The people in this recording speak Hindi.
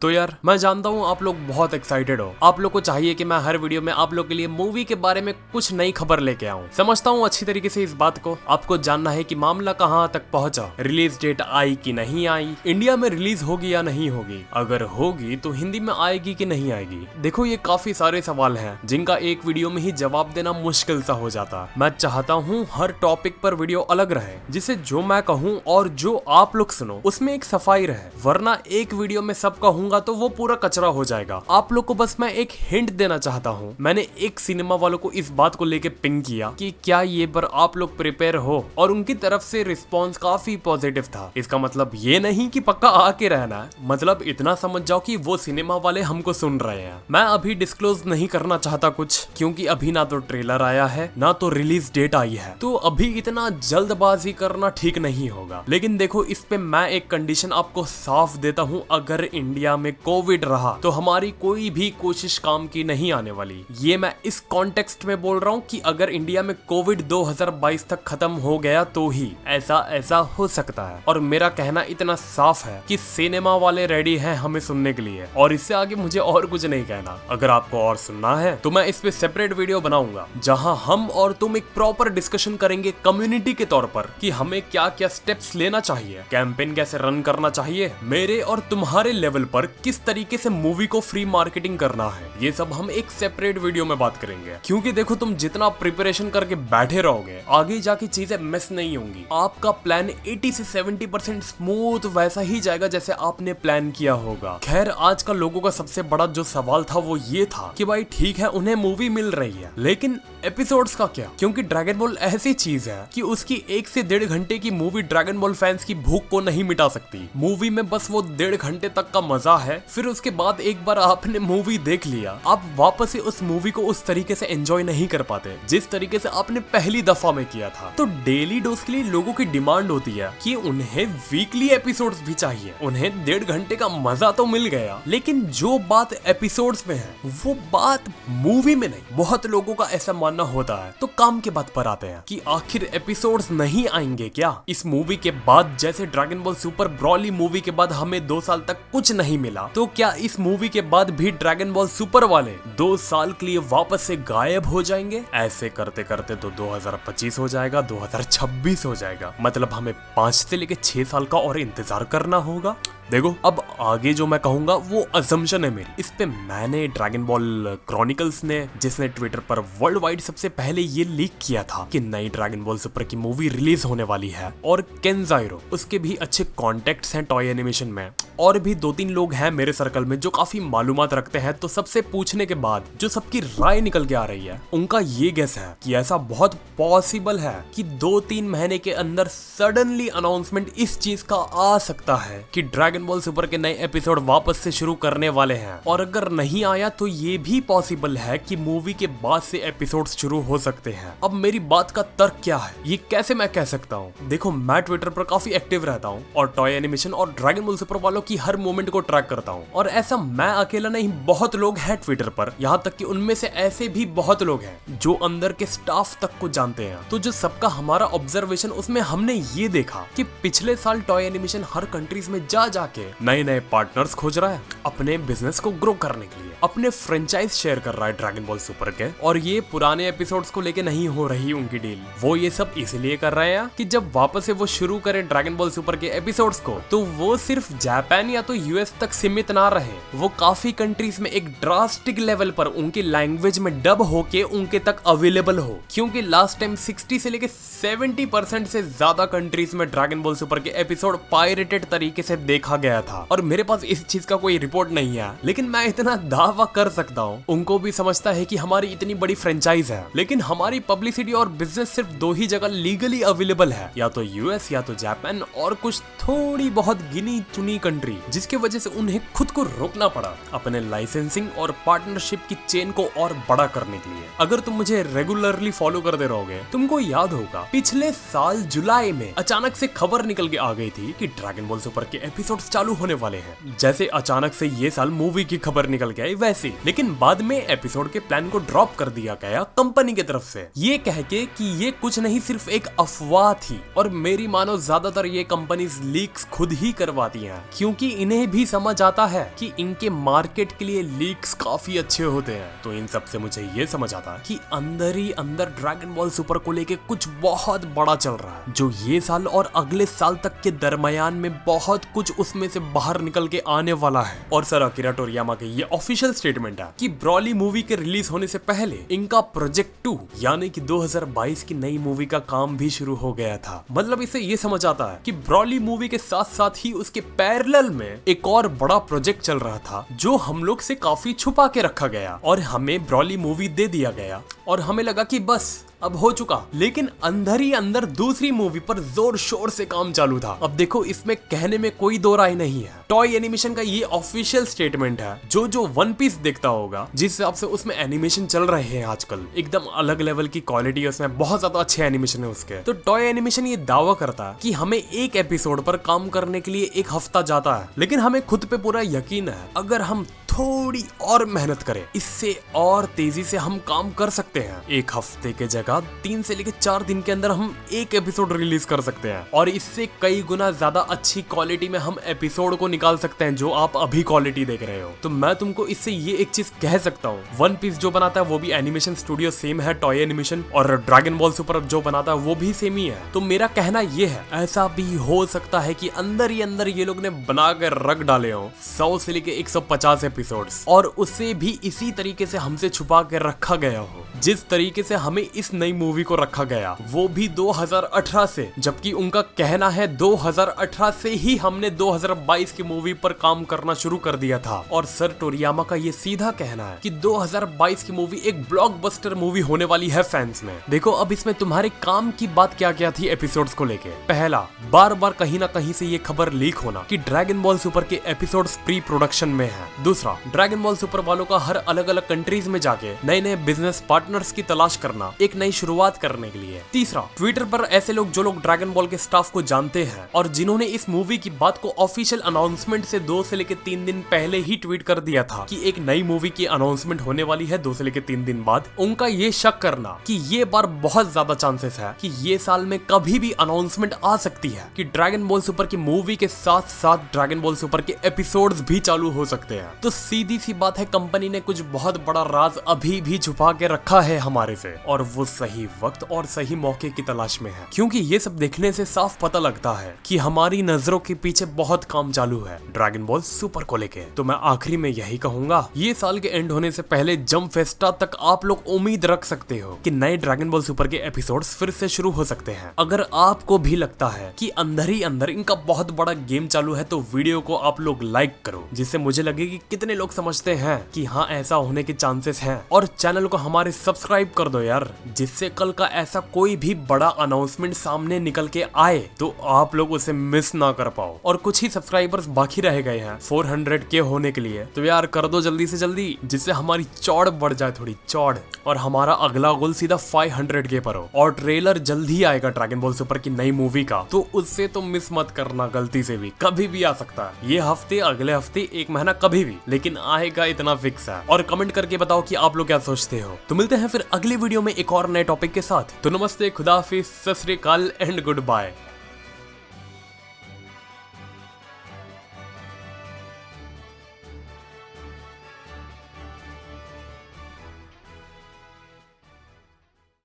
तो यार मैं जानता हूँ आप लोग बहुत एक्साइटेड हो। आप लोग को चाहिए कि मैं हर वीडियो में आप लोग के लिए मूवी के बारे में कुछ नई खबर लेके आऊँ। समझता हूँ अच्छी तरीके से इस बात को। आपको जानना है कि मामला कहाँ तक पहुँचा, रिलीज डेट आई कि नहीं आई, इंडिया में रिलीज होगी या नहीं होगी, अगर होगी तो हिंदी में आएगी कि नहीं आएगी। देखो ये काफी सारे सवाल हैं जिनका एक वीडियो में ही जवाब देना मुश्किल सा हो जाता। मैं चाहता हूँ हर टॉपिक पर वीडियो अलग रहे, जिससे जो मैं कहूँ और जो आप लोग सुनो उसमें एक सफाई रहे, वरना एक वीडियो में सब कहूंगा तो वो पूरा कचरा हो जाएगा। आप लोग को बस मैं एक हिंट देना चाहता हूँ। मैंने एक सिनेमा वालों को इस बात को लेके पिंग किया कि क्या ये पर आप लोग प्रिपेयर हो, और उनकी तरफ से रिस्पॉन्स काफी पॉजिटिव था। इसका मतलब ये नहीं कि पक्का आके रहना है, मतलब इतना समझ जाओ कि वो सिनेमा वाले हमको सुन रहे हैं। मैं अभी डिस्क्लोज नहीं करना चाहता कुछ, क्योंकि अभी ना तो ट्रेलर आया है ना तो रिलीज डेट आई है, तो अभी इतना जल्दबाजी करना ठीक नहीं होगा। लेकिन देखो इस पे मैं एक कंडीशन आपको साफ देता हूँ, अगर इंडिया में कोविड रहा तो हमारी कोई भी कोशिश काम की नहीं आने वाली। ये मैं इस कॉन्टेक्स्ट में बोल रहा हूँ कि अगर इंडिया में कोविड 2022 तक खत्म हो गया तो ही ऐसा हो सकता है। और मेरा कहना इतना साफ है कि सिनेमा वाले रेडी हैं हमें सुनने के लिए, और इससे आगे मुझे और कुछ नहीं कहना। अगर आपको और सुनना है तो मैं इस पे सेपरेट वीडियो बनाऊंगा, जहां हम और तुम एक प्रॉपर डिस्कशन करेंगे कम्युनिटी के तौर पर कि हमें क्या क्या स्टेप्स लेना चाहिए, कैंपेन कैसे रन करना चाहिए, मेरे और तुम्हारे लेवल पर किस तरीके से मूवी को फ्री मार्केटिंग करना है। ये सब हम एक सेपरेट वीडियो में बात करेंगे, क्योंकि देखो तुम जितना प्रिपरेशन करके बैठे रहोगे आगे जाके चीजें मिस नहीं होंगी। आपका प्लान 80 से 70% स्मूथ वैसा ही जाएगा जैसे आपने प्लान किया होगा। खैर आज का लोगों का सबसे बड़ा जो सवाल था वो ये था कि भाई ठीक है उन्हें मूवी मिल रही है, लेकिन एपिसोड्स का क्या? क्योंकि ड्रैगन बॉल ऐसी चीज है कि उसकी 1 से 1.5 घंटे की मूवी ड्रैगन बॉल फैंस की भूख को नहीं मिटा सकती। मूवी में बस वो 1.5 घंटे तक का मजा है, फिर उसके बाद एक बार आपने मूवी देख लिया, आप वापस से उस मूवी को उस तरीके से एंजॉय नहीं कर पाते जिस तरीके से आपने पहली दफा में किया था। तो डेली डोज के लिए लोगों की डिमांड होती है कि उन्हें वीकली एपिसोड्स भी चाहिए। उन्हें 1.5 घंटे का मजा तो मिल गया, लेकिन जो बात एपिसोड्स में है वो बात मूवी में नहीं। बहुत लोगों का ऐसा मानना होता है। तो काम के बात पर आते हैं कि आखिर एपिसोड्स नहीं आएंगे क्या इस मूवी के बाद? जैसे dragon ball super Broly movie के बाद हमें 2 साल तक कुछ नहीं मिला, तो क्या इस मूवी के बाद भी ड्रैगन बॉल सुपर वाले 2 साल के लिए वापस से गायब हो जाएंगे? ऐसे करते करते तो 2025 हो जाएगा, 2026 हो जाएगा, मतलब हमें 5 से लेके 6 साल का और इंतजार करना होगा। देखो अब आगे जो मैं कहूंगा वो असम्पशन है मेरी। इस पे मैंने ड्रैगन बॉल क्रॉनिकल्स ने, जिसने ट्विटर पर वर्ल्ड वाइड सबसे पहले ये लीक किया था कि नई ड्रैगन बॉल सुपर की मूवी रिलीज होने वाली है, और केंजाइरो उसके भी अच्छे कॉन्टेक्ट्स हैं टॉय एनिमेशन में, और भी 2-3 लोग हैं मेरे सर्कल में जो काफी मालूमात रखते हैं। तो सबसे पूछने के बाद जो सबकी राय निकल के आ रही है, उनका ये गेस है कि ऐसा बहुत पॉसिबल है कि 2-3 महीने के अंदर सडनली अनाउंसमेंट इस चीज का आ सकता है कि ड्रैगन बॉल सुपर के नए एपिसोड वापस से शुरू करने वाले हैं। और अगर नहीं आया तो ये भी पॉसिबल है कि मूवी के बाद से एपिसोड शुरू हो सकते हैं। अब मेरी बात का तर्क क्या है, ये कैसे मैं कह सकता हूँ? देखो मैं ट्विटर पर काफी एक्टिव रहता हूँ और टॉय एनिमेशन और ड्रैगन बॉल सुपर वालों की हर मूवमेंट को ट्रैक करता हूँ, और ऐसा मैं अकेला नहीं, बहुत लोग हैं ट्विटर पर, यहाँ तक कि उनमें से ऐसे भी बहुत लोग हैं जो अंदर के स्टाफ तक को जानते हैं। तो जो सबका हमारा ऑब्जर्वेशन, उसमें हमने ये देखा कि पिछले साल टॉय एनिमेशन हर कंट्रीज में जा के नए पार्टनर्स खोज रहा है अपने बिजनेस को ग्रो करने के लिए, अपने फ्रेंचाइज शेयर कर रहा है ड्रैगन बॉल सुपर के, और ये पुराने एपिसोड्स को लेके नहीं हो रही उनकी डील। वो ये सब इसलिए कर रहे हैं कि जब वापस से वो शुरू करें ड्रैगन बॉल सुपर के एपिसोड्स को, तो वो सिर्फ जापान या तो यूएस तक सीमित ना रहे, वो काफी कंट्रीज में एक ड्रास्टिक लेवल पर उनकी लैंग्वेज में डब होके उनके तक अवेलेबल हो। क्योंकि लास्ट टाइम 60 से लेके 70% से ज्यादा कंट्रीज में ड्रैगन बॉल सुपर के एपिसोड पायरेटेड तरीके से देखा गया था, और मेरे पास इस चीज का कोई रिपोर्ट नहीं है, लेकिन मैं इतना दावा कर सकता हूँ उनको भी समझता है कि हमारी इतनी बड़ी फ्रेंचाइज है, लेकिन हमारी पब्लिसिटी और बिजनेस सिर्फ 2 ही जगह लीगली अवेलेबल है, या तो यूएस या तो जापान, और कुछ थोड़ी बहुत गिनी चुनी कंट्री, जिसकी वजह से उन्हें खुद को रोकना पड़ा अपने लाइसेंसिंग और पार्टनरशिप की चेन को और बड़ा करने के लिए। अगर तुम मुझे रेगुलरली फॉलो करते रहोगे, तुमको याद होगा पिछले साल जुलाई में अचानक से खबर निकल के आ गई थी कि ड्रैगन बॉल सुपर के एपिसोड्स चालू होने वाले हैं। जैसे अचानक से ये साल मूवी की खबर निकल के आई वैसे, लेकिन बाद में एपिसोड के प्लान को ड्रॉप कर दिया गया कंपनी की तरफ से, ये कह के कि ये कुछ नहीं सिर्फ एक अफवाह थी। और मेरी मानो ज्यादातर ये कंपनीज लीक्स खुद ही करवाती हैं, क्योंकि इन्हें भी समझ समझ आता है कि इनके मार्केट के लिए लीक्स काफी अच्छे होते हैं। तो इन सब से मुझे ये समझ आता है कि अंदर ही अंदर ड्रैगन बॉल सुपर को लेके कुछ बहुत बड़ा चल रहा है, जो ये साल और अगले साल तक के दरमियान में बहुत कुछ उसमें से बाहर निकल के आने वाला है। और सर अकीरा टोरियामा के ये ऑफिशियल स्टेटमेंट है कि ब्रॉली मूवी के रिलीज होने से पहले इनका प्रोजेक्ट 2 यानी कि 2022 की नई मूवी का काम भी शुरू हो गया था। मतलब इससे ये समझ आता है कि ब्रॉली मूवी के साथ साथ ही उसके पैरेलल में एक और बड़ा प्रोजेक्ट चल रहा था, जो हम लोग से काफी छुपा के रखा गया और हमें ब्रॉली मूवी दे दिया गया और हमें लगा कि बस अब हो चुका। लेकिन अंदर ही अंदर दूसरी मूवी पर जोर शोर से काम चालू था। अब देखो, इसमें कहने में कोई दो राय नहीं है। टॉय एनिमेशन का ये ऑफिशियल स्टेटमेंट है। जो वन पीस देखता होगा, जिस हिसाब से उसमें एनिमेशन चल रहे हैं आजकल, एकदम अलग लेवल की क्वालिटी है उसमें, बहुत ज्यादा अच्छे एनिमेशन है उसके। तो टॉय एनिमेशन ये दावा करता है कि हमें एक एपिसोड पर काम करने के लिए 1 हफ्ता जाता है, लेकिन हमें खुद पे पूरा यकीन है अगर हम थोड़ी और मेहनत करें, इससे और तेजी से हम काम कर सकते हैं। 1 हफ्ते के जगह 3 से लेकर 4 दिन के अंदर हम एक एपिसोड रिलीज कर सकते हैं और इससे कई गुना ज्यादा अच्छी क्वालिटी में हम एपिसोड को निकाल सकते हैं, जो आप अभी क्वालिटी देख रहे हो। तो मैं तुमको इससे ये एक चीज कह सकता हूँ, वन पीस जो बनाता है वो भी एनिमेशन स्टूडियो सेम है, टॉय एनिमेशन, और ड्रैगन बॉल सुपर जो बनाता है वो भी सेम ही है। तो मेरा कहना ये है, ऐसा भी हो सकता है कि अंदर ही अंदर ये लोग ने बना कर रख डाले हो 100 से लेकर 150 एपिसोड्स, और उसे भी इसी तरीके से हमसे छुपा के रखा गया हो जिस तरीके से हमें इस नई मूवी को रखा गया, वो भी 2018 से, जबकि उनका कहना है 2018 से ही हमने 2022 की मूवी पर काम करना शुरू कर दिया था। और सर टोरियामा का ये सीधा कहना है कि 2022 की मूवी एक ब्लॉकबस्टर मूवी होने वाली है फैंस में। देखो, अब इसमें तुम्हारे काम की बात क्या क्या थी एपिसोड्स को लेके। पहला, बार बार कहीं ना कहीं से ये खबर लीक होना कि ड्रैगन बॉल सुपर के एपिसोड्स प्री प्रोडक्शन में है। दूसरा, ड्रैगन बॉल सुपर वालों का हर अलग अलग कंट्रीज में जाके नए नए बिजनेस पार्टनर्स की तलाश करना, एक नई शुरुआत करने के लिए। तीसरा, ट्विटर पर ऐसे लोग जो लोग ड्रैगन बॉल के स्टाफ को जानते हैं और जिन्होंने इस मूवी की बात को ऑफिशियल अनाउंसमेंट से 2 से लेकर 3 दिन पहले ही ट्वीट कर दिया था कि एक नई मूवी की अनाउंसमेंट होने वाली है 2 से लेकर 3 दिन बाद। उनका ये शक करना कि ये बार बहुत ज्यादा चांसेस है कि ये साल में कभी भी अनाउंसमेंट आ सकती है कि ड्रैगन बॉल सुपर की मूवी के साथ साथ ड्रैगन बॉल सुपर के एपिसोड्स भी चालू हो सकते हैं। तो सीधी सी बात है, कंपनी ने कुछ बहुत बड़ा राज अभी भी छुपा के रखा है हमारे से, और वो सही वक्त और सही मौके की तलाश में है। क्योंकि ये सब देखने से साफ पता लगता है कि हमारी नजरों के पीछे बहुत काम चालू है ड्रैगन बॉल सुपर को लेके। तो मैं आखिरी में यही कहूंगा, ये साल के एंड होने से पहले जंप फेस्टा तक आप लोग उम्मीद रख सकते हो कि नए ड्रैगन बॉल सुपर के एपिसोड्स फिर से शुरू हो सकते हैं। अगर आपको भी लगता है कि अंदर ही अंदर इनका बहुत बड़ा गेम चालू है, तो वीडियो को आप लोग लाइक करो, जिससे मुझे लगे कि कितने लोग समझते हैं कि हाँ ऐसा होने के चांसेस हैं। और चैनल को हमारे सब्सक्राइब कर दो यार, जिससे कल का ऐसा कोई भी बड़ा अनाउंसमेंट सामने निकल के आए तो आप लोग उसे मिस ना कर पाओ। और कुछ ही सब्सक्राइबर्स बाकी रह गए हैं 400K होने के लिए, तो यार कर दो जल्दी से जल्दी, जिससे हमारी चौड़ बढ़ जाए, थोड़ी चौड़, और हमारा अगला गोल सीधा 500K पर हो। और ट्रेलर जल्द ही आएगा ड्रैगन बॉल सुपर की नई मूवी का, तो उससे तो मिस मत करना गलती से भी, कभी भी आ सकता है, ये हफ्ते, अगले हफ्ते, 1 महीना, कभी भी, लेकिन आएगा इतना फिक्स है। और कमेंट करके बताओ कि आप लोग क्या सोचते हो। तो मिलते हैं फिर अगली वीडियो में एक और नए टॉपिक के साथ। तो नमस्ते, खुदा हाफिज़, सत श्री अकाल एंड गुड बाय।